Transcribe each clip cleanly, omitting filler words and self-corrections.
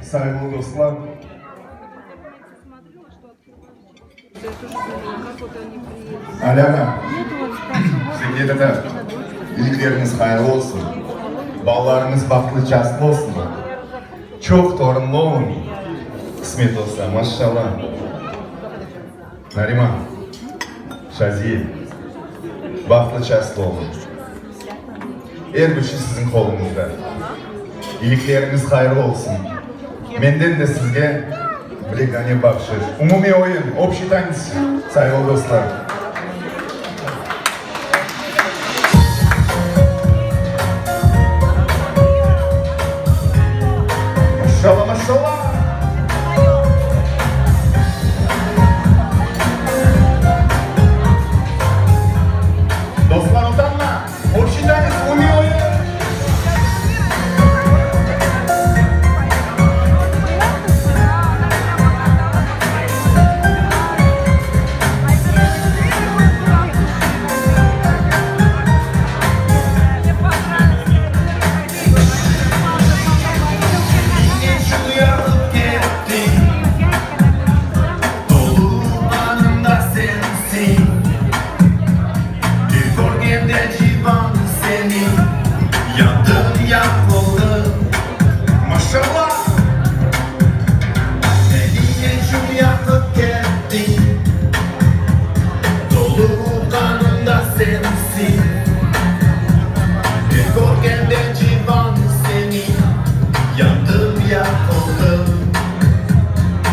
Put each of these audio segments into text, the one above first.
Saygılı dostlar. Aляна, sizге de ilikleriniz hayırlı olsun. Ballarınız baklı caslı olsun. Çok torunlu olun. Kısmet olsa maşallah. Naрима, Şaziye, baklı caslı olun. Her güçlü sizin kolunuzda. İyilikleriniz hayırlı olsun. Menden de sizge bileklerine bakışır. Umumi oyun, общий танец, saygılı dostlar. Maşallah maşallah. Dostlar utanma. Общий танец, umumi oyun.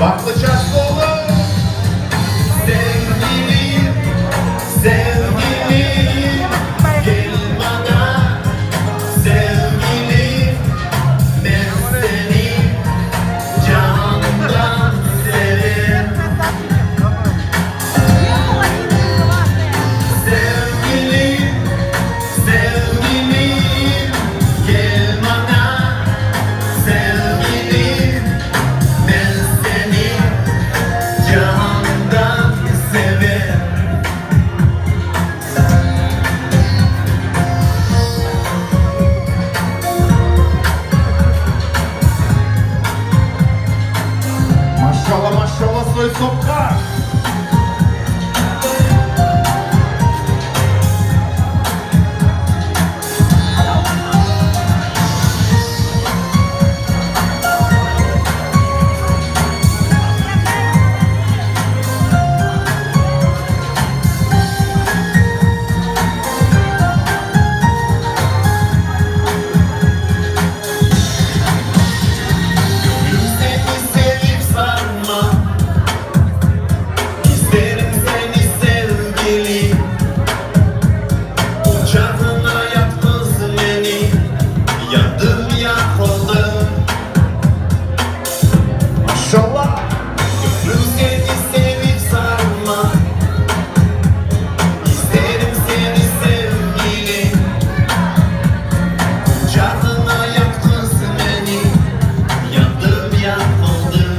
Baklı çarşı olur. Sevgilim, sevgilim, gel bana. Sevgilim, ben seni canımdan severim. Sevgilim, sevgilim, gel bana. Sevgilim, ben seni canımdan severim. Maşallah maşallah soy sokak. Maşallah. Gönlüm seni sevip sarma. İsterim seni sevgili. Kucağına yaktın beni. Yandım yakıldım.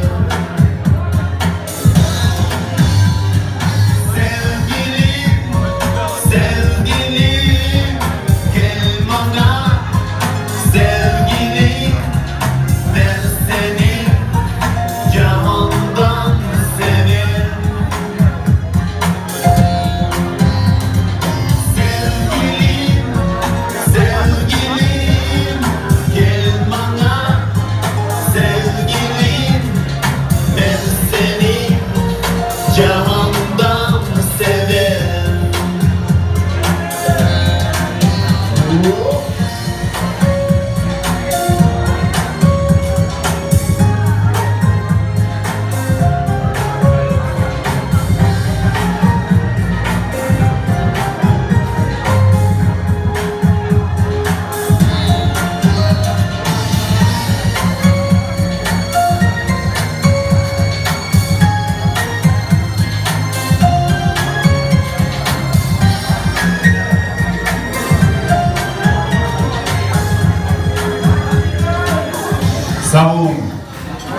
Sevgilim, sevgilim, gel bana. Sevgilim, ben seni canımdan severim. Sevgilim, sevgilim, gel bana. Sevgilim, ben seni canımdan severim. Sağ olun.